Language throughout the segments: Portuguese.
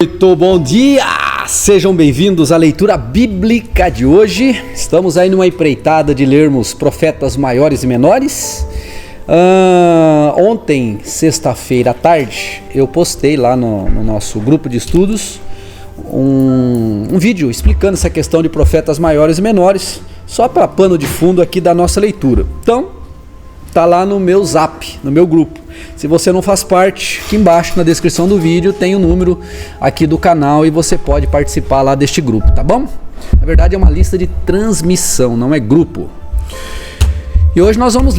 Muito bom dia! Sejam bem-vindos à leitura bíblica de hoje. Estamos aí numa empreitada de lermos profetas maiores e menores. Ontem, sexta-feira à tarde, eu postei lá no nosso grupo de estudos um vídeo explicando essa questão de profetas maiores e menores, só para pano de fundo aqui da nossa leitura. Então, tá lá no meu zap, no meu grupo. Se você não faz parte, aqui embaixo na descrição do vídeo tem o número aqui do canal e você pode participar lá deste grupo, tá bom? Na verdade é uma lista de transmissão, não é grupo. E hoje nós vamos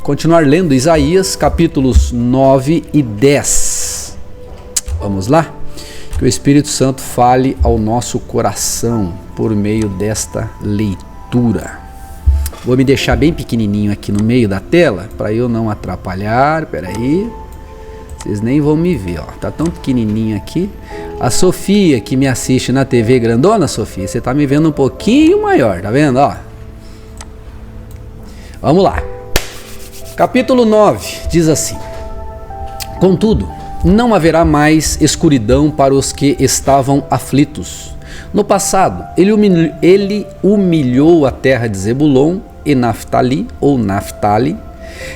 continuar lendo Isaías capítulos 9 e 10. Vamos lá? Que o Espírito Santo fale ao nosso coração por meio desta leitura. Vou me deixar bem pequenininho aqui no meio da tela, para eu não atrapalhar. Peraí, vocês nem vão me ver, ó. Tá tão pequenininho aqui. A Sofia, que me assiste na TV grandona, Sofia, você tá me vendo um pouquinho maior, tá vendo, ó? Vamos lá. Capítulo 9 diz assim: Contudo, não haverá mais escuridão para os que estavam aflitos. No passado, ele humilhou a terra de Zebulon e Naftali,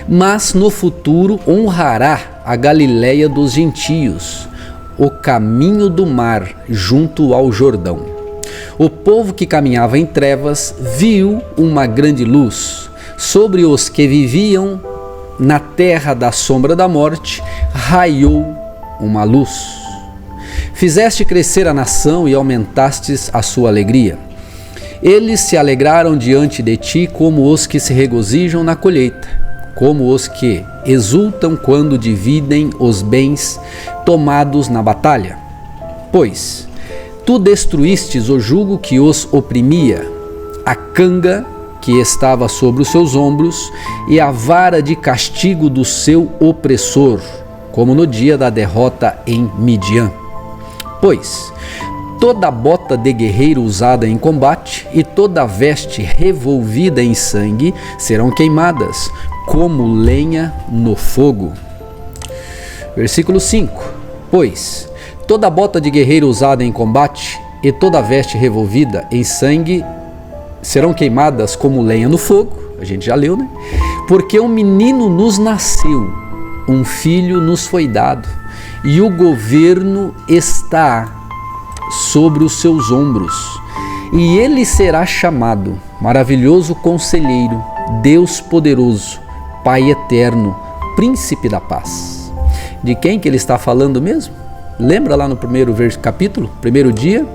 mas no futuro honrará a Galileia dos gentios, o caminho do mar junto ao Jordão. O povo que caminhava em trevas viu uma grande luz. Sobre os que viviam na terra da sombra da morte, raiou uma luz. Fizeste crescer a nação e aumentastes a sua alegria. Eles se alegraram diante de ti como os que se regozijam na colheita, como os que exultam quando dividem os bens tomados na batalha. Pois tu destruístes o jugo que os oprimia, a canga que estava sobre os seus ombros e a vara de castigo do seu opressor, como no dia da derrota em Midian. Pois toda bota de guerreiro usada em combate e toda veste revolvida em sangue serão queimadas, como lenha no fogo. Versículo 5. Pois toda bota de guerreiro usada em combate e toda veste revolvida em sangue serão queimadas como lenha no fogo. A gente já leu, né? Porque um menino nos nasceu, um filho nos foi dado, e o governo está sobre os seus ombros, e ele será chamado Maravilhoso Conselheiro, Deus Poderoso, Pai Eterno, Príncipe da Paz. De quem que ele está falando mesmo? Lembra lá no primeiro capítulo, primeiro dia?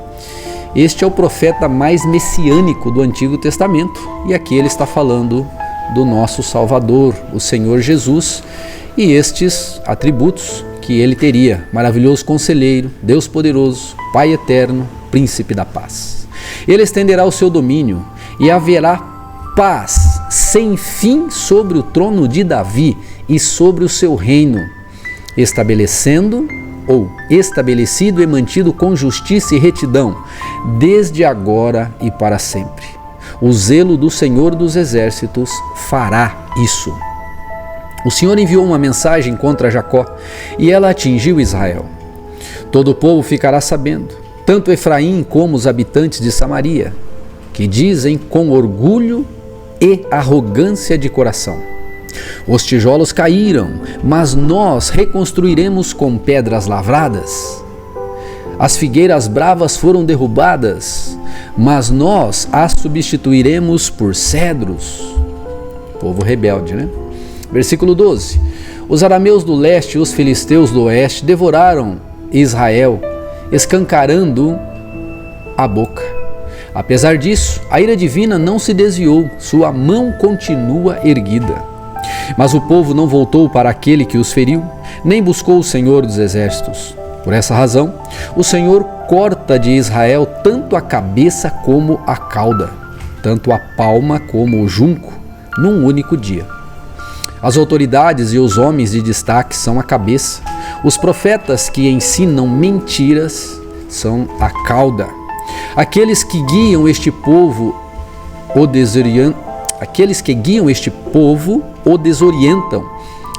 Este é o profeta mais messiânico do Antigo Testamento, e aqui ele está falando do nosso Salvador, o Senhor Jesus, e estes atributos que ele teria: Maravilhoso Conselheiro, Deus Poderoso, Pai Eterno, Príncipe da Paz. Ele estenderá o seu domínio e haverá paz sem fim sobre o trono de Davi e sobre o seu reino, estabelecido e mantido com justiça e retidão, desde agora e para sempre. O zelo do Senhor dos Exércitos fará isso. O Senhor enviou uma mensagem contra Jacó, e ela atingiu Israel. Todo o povo ficará sabendo, tanto Efraim como os habitantes de Samaria, que dizem com orgulho e arrogância de coração: os tijolos caíram, mas nós reconstruiremos com pedras lavradas. As figueiras bravas foram derrubadas, mas nós as substituiremos por cedros. Povo rebelde, né? Versículo 12. Os arameus do leste e os filisteus do oeste devoraram Israel, escancarando a boca. Apesar disso, a ira divina não se desviou, sua mão continua erguida. Mas o povo não voltou para aquele que os feriu, nem buscou o Senhor dos Exércitos. Por essa razão, o Senhor corta de Israel tanto a cabeça como a cauda, tanto a palma como o junco, num único dia. As autoridades e os homens de destaque são a cabeça. Os profetas que ensinam mentiras são a cauda. Aqueles que guiam este povo o desorientam,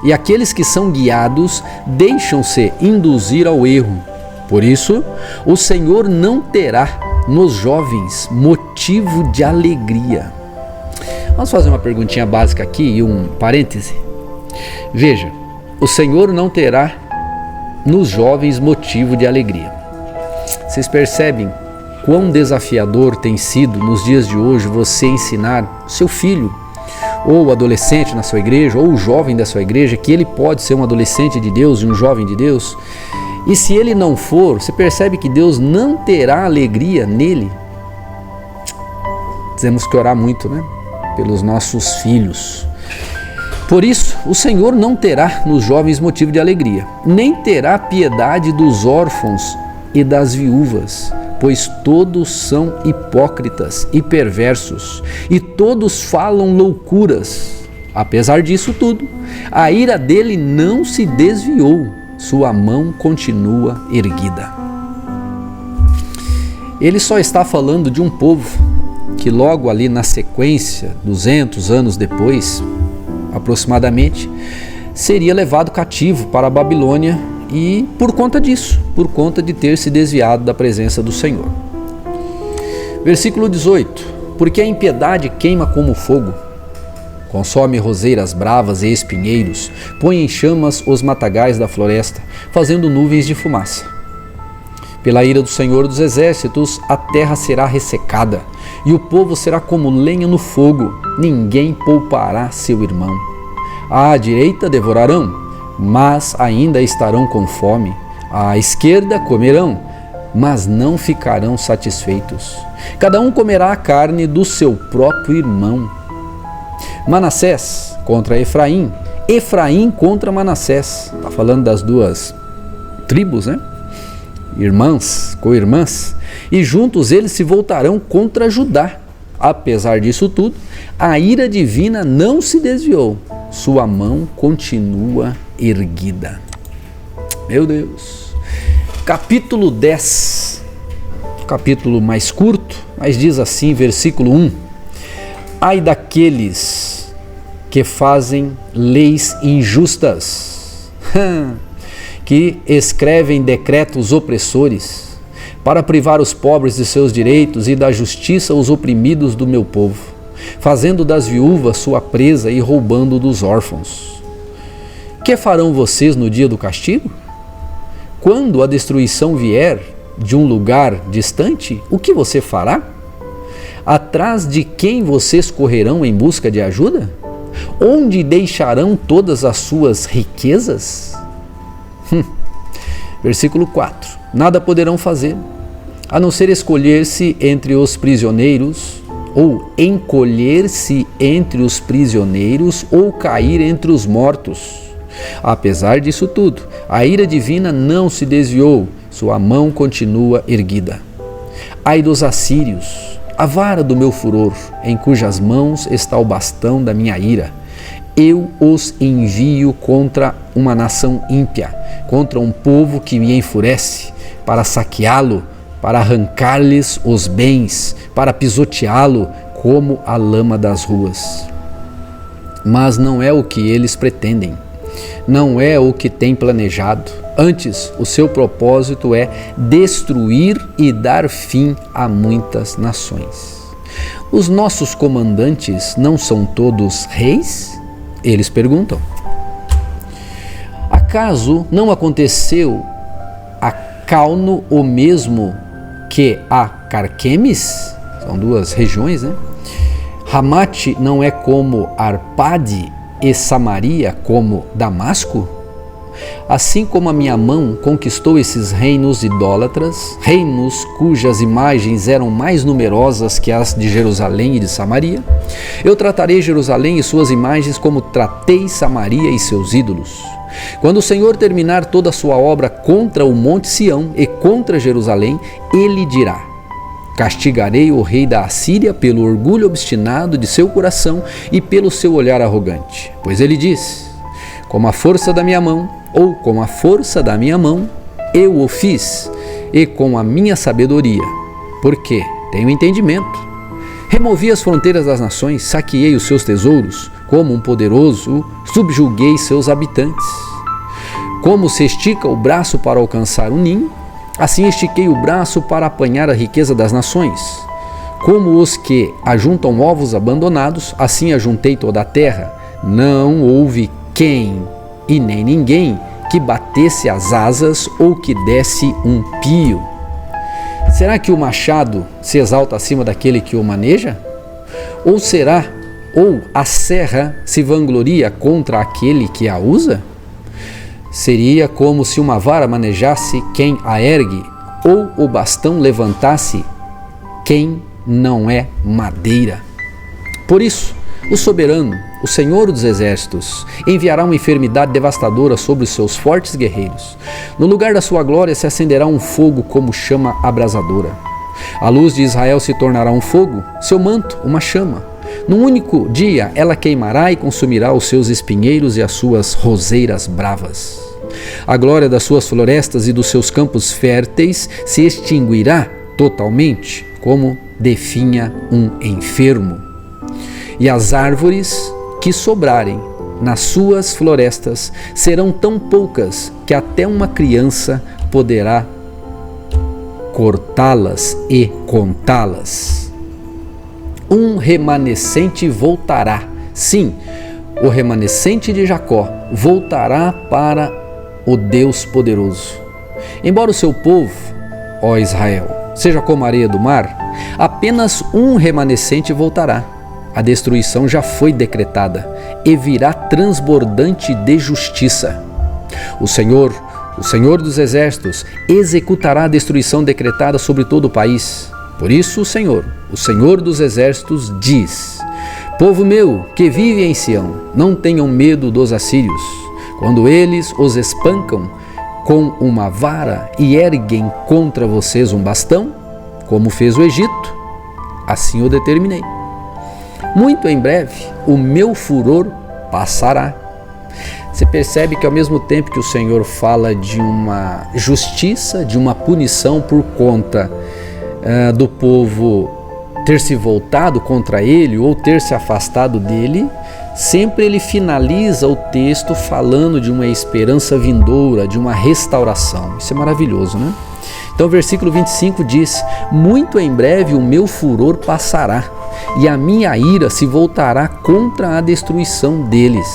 e aqueles que são guiados deixam-se induzir ao erro. Por isso, o Senhor não terá nos jovens motivo de alegria. Vamos fazer uma perguntinha básica aqui e um parêntese. Veja, o Senhor não terá nos jovens motivo de alegria. Vocês percebem quão desafiador tem sido nos dias de hoje você ensinar seu filho, ou adolescente na sua igreja, ou o jovem da sua igreja, que ele pode ser um adolescente de Deus e um jovem de Deus? E se ele não for, você percebe que Deus não terá alegria nele? Temos que orar muito, né? Pelos nossos filhos. Por isso, o Senhor não terá nos jovens motivo de alegria, nem terá piedade dos órfãos e das viúvas, pois todos são hipócritas e perversos, e todos falam loucuras. Apesar disso tudo, a ira dele não se desviou, sua mão continua erguida. Ele só está falando de um povo que logo ali na sequência, 200 anos depois, aproximadamente, seria levado cativo para a Babilônia, e por conta disso, por conta de ter se desviado da presença do Senhor. Versículo 18: porque a impiedade queima como fogo, consome roseiras bravas e espinheiros, põe em chamas os matagais da floresta, fazendo nuvens de fumaça. Pela ira do Senhor dos Exércitos, a terra será ressecada, e o povo será como lenha no fogo, ninguém poupará seu irmão. À direita devorarão, mas ainda estarão com fome. À esquerda comerão, mas não ficarão satisfeitos. Cada um comerá a carne do seu próprio irmão. Manassés contra Efraim, Efraim contra Manassés. Está falando das duas tribos, né? Irmãs, co-irmãs. E juntos eles se voltarão contra Judá. Apesar disso tudo, a ira divina não se desviou. Sua mão continua erguida. Meu Deus. Capítulo 10. Capítulo mais curto, mas diz assim, versículo 1. Ai daqueles que fazem leis injustas, que escrevem decretos opressores, para privar os pobres de seus direitos e da justiça os oprimidos do meu povo, fazendo das viúvas sua presa e roubando dos órfãos. Que farão vocês no dia do castigo? Quando a destruição vier de um lugar distante, o que você fará? Atrás de quem vocês correrão em busca de ajuda? Onde deixarão todas as suas riquezas? Versículo 4. Nada poderão fazer, a não ser escolher-se entre os prisioneiros, ou encolher-se entre os prisioneiros, ou cair entre os mortos. Apesar disso tudo, a ira divina não se desviou, sua mão continua erguida. Ai dos assírios, a vara do meu furor, em cujas mãos está o bastão da minha ira. Eu os envio contra uma nação ímpia, contra um povo que me enfurece, para saqueá-lo, para arrancar-lhes os bens, para pisoteá-lo como a lama das ruas. Mas não é o que eles pretendem, não é o que têm planejado. Antes, o seu propósito é destruir e dar fim a muitas nações. Os nossos comandantes não são todos reis? Eles perguntam. Acaso não aconteceu a Calno o mesmo que a Carquemes? São duas regiões, né? Ramate não é como Arpade e Samaria como Damasco? Assim como a minha mão conquistou esses reinos idólatras, reinos cujas imagens eram mais numerosas que as de Jerusalém e de Samaria, eu tratarei Jerusalém e suas imagens como tratei Samaria e seus ídolos. Quando o Senhor terminar toda a sua obra contra o monte Sião e contra Jerusalém, ele dirá: castigarei o rei da Assíria pelo orgulho obstinado de seu coração e pelo seu olhar arrogante. Pois ele diz: com a força da minha mão, ou com a força da minha mão, eu o fiz, e com a minha sabedoria, porque tenho entendimento. Removi as fronteiras das nações, saqueei os seus tesouros, como um poderoso, subjuguei seus habitantes. Como se estica o braço para alcançar um ninho, Assim estiquei o braço para apanhar a riqueza das nações. Como os que ajuntam ovos abandonados, assim ajuntei toda a terra. Não houve quem e nem ninguém que batesse as asas ou que desse um pio. Será que o machado se exalta acima daquele que o maneja? Ou a serra se vangloria contra aquele que a usa? Seria como se uma vara manejasse quem a ergue, ou o bastão levantasse quem não é madeira. Por isso, o soberano, o Senhor dos Exércitos, enviará uma enfermidade devastadora sobre os seus fortes guerreiros. No lugar da sua glória se acenderá um fogo como chama abrasadora. A luz de Israel se tornará um fogo, seu manto uma chama. Num único dia ela queimará e consumirá os seus espinheiros e as suas roseiras bravas. A glória das suas florestas e dos seus campos férteis se extinguirá totalmente, como definha um enfermo. E as árvores que sobrarem nas suas florestas serão tão poucas que até uma criança poderá cortá-las e contá-las. Um remanescente voltará, sim, o remanescente de Jacó voltará para o Deus poderoso. Embora o seu povo, ó Israel, seja como a areia do mar, apenas um remanescente voltará. A destruição já foi decretada e virá transbordante de justiça. O Senhor dos Exércitos, executará a destruição decretada sobre todo o país. Por isso o Senhor dos Exércitos diz: Povo meu, que vive em Sião, não tenham medo dos assírios. Quando eles os espancam com uma vara e erguem contra vocês um bastão, como fez o Egito, assim o determinei. Muito em breve o meu furor passará. Você percebe que ao mesmo tempo que o Senhor fala de uma justiça, de uma punição por conta do povo ter se voltado contra ele ou ter se afastado dele, sempre ele finaliza o texto falando de uma esperança vindoura, de uma restauração. Isso é maravilhoso, né? Então o versículo 25 diz: Muito em breve o meu furor passará, e a minha ira se voltará contra a destruição deles.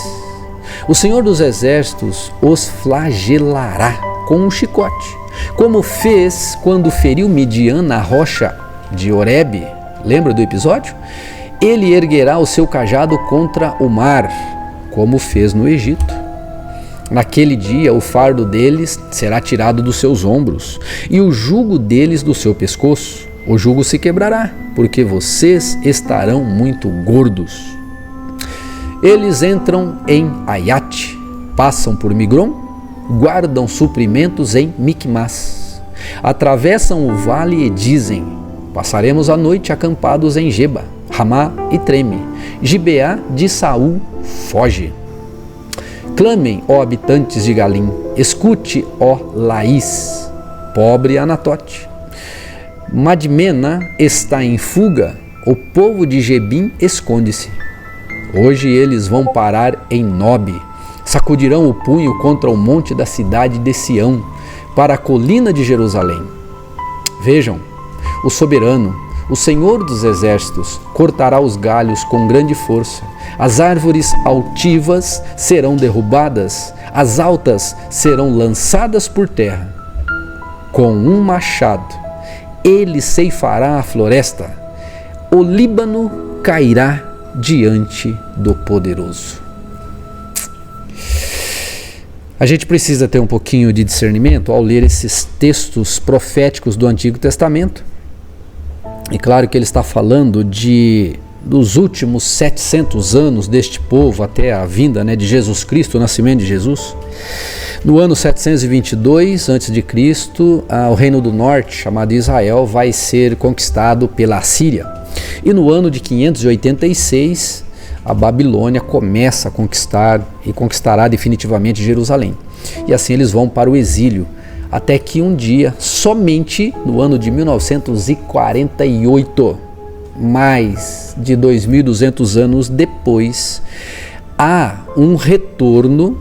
O Senhor dos Exércitos os flagelará com um chicote, como fez quando feriu Midian na rocha de Horebe. Lembra do episódio? Ele erguerá o seu cajado contra o mar, como fez no Egito. Naquele dia o fardo deles será tirado dos seus ombros e o jugo deles do seu pescoço. O jugo se quebrará, porque vocês estarão muito gordos. Eles entram em Aiate, passam por Migron, guardam suprimentos em Micmas. Atravessam o vale e dizem: Passaremos a noite acampados em Geba. Ramá e treme, Gibeá de Saul foge. Clamem, ó habitantes de Galim, escute, ó Laís, pobre Anatote. Madmena está em fuga, o povo de Gebim esconde-se. Hoje eles vão parar em Nobe, sacudirão o punho contra o monte da cidade de Sião, para a colina de Jerusalém. Vejam, o soberano, o Senhor dos Exércitos, cortará os galhos com grande força. As árvores altivas serão derrubadas, as altas serão lançadas por terra. Com um machado, ele ceifará a floresta. O Líbano cairá diante do poderoso. A gente precisa ter um pouquinho de discernimento ao ler esses textos proféticos do Antigo Testamento. E claro que ele está falando dos últimos 700 anos deste povo até a vinda de Jesus Cristo, o nascimento de Jesus. No ano 722 a.C., o reino do norte, chamado Israel, vai ser conquistado pela Assíria. E no ano de 586, a Babilônia começa a conquistar e conquistará definitivamente Jerusalém. E assim eles vão para o exílio. Até que um dia, somente no ano de 1948, mais de 2.200 anos depois, há um retorno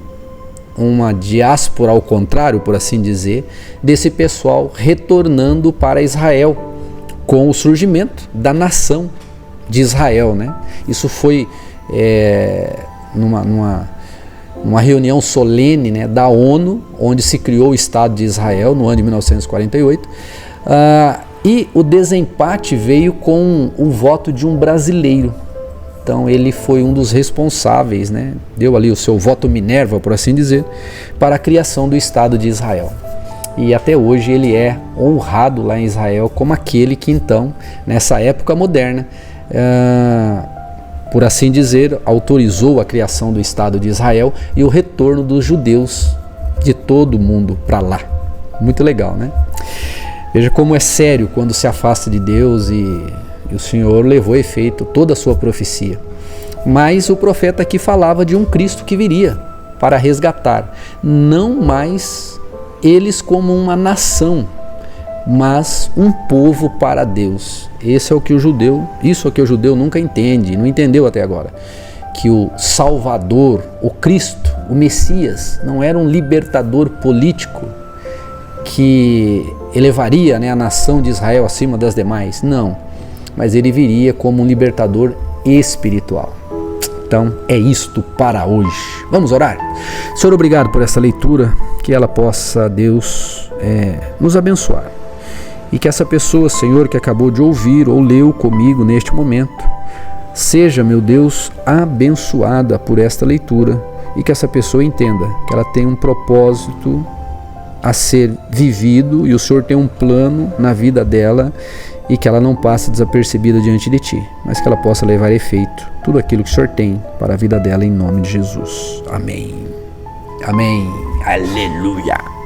uma diáspora ao contrário, por assim dizer, desse pessoal retornando para Israel com o surgimento da nação de Israel, né? Isso foi numa reunião solene, né, da ONU, onde se criou o Estado de Israel no ano de 1948, e o desempate veio com o voto de um brasileiro. Então ele foi um dos responsáveis, né, deu ali o seu voto Minerva, por assim dizer, para a criação do Estado de Israel. E até hoje ele é honrado lá em Israel como aquele que então, nessa época moderna, por assim dizer, autorizou a criação do Estado de Israel e o retorno dos judeus de todo o mundo para lá. Muito legal, né? Veja como é sério quando se afasta de Deus, e o Senhor levou a efeito toda a sua profecia. Mas o profeta aqui falava de um Cristo que viria para resgatar, não mais eles como uma nação, mas um povo para Deus. Isso é o que o judeu nunca entende, não entendeu até agora. Que o Salvador, o Cristo, o Messias, não era um libertador político que elevaria, né, a nação de Israel acima das demais. Não, mas ele viria como um libertador espiritual. Então é isto para hoje. Vamos orar? Senhor, obrigado por essa leitura, que ela possa, Deus, nos abençoar. E que essa pessoa, Senhor, que acabou de ouvir ou leu comigo neste momento, seja, meu Deus, abençoada por esta leitura, e que essa pessoa entenda que ela tem um propósito a ser vivido e o Senhor tem um plano na vida dela, e que ela não passe desapercebida diante de Ti, mas que ela possa levar a efeito tudo aquilo que o Senhor tem para a vida dela, em nome de Jesus. Amém. Amém. Aleluia.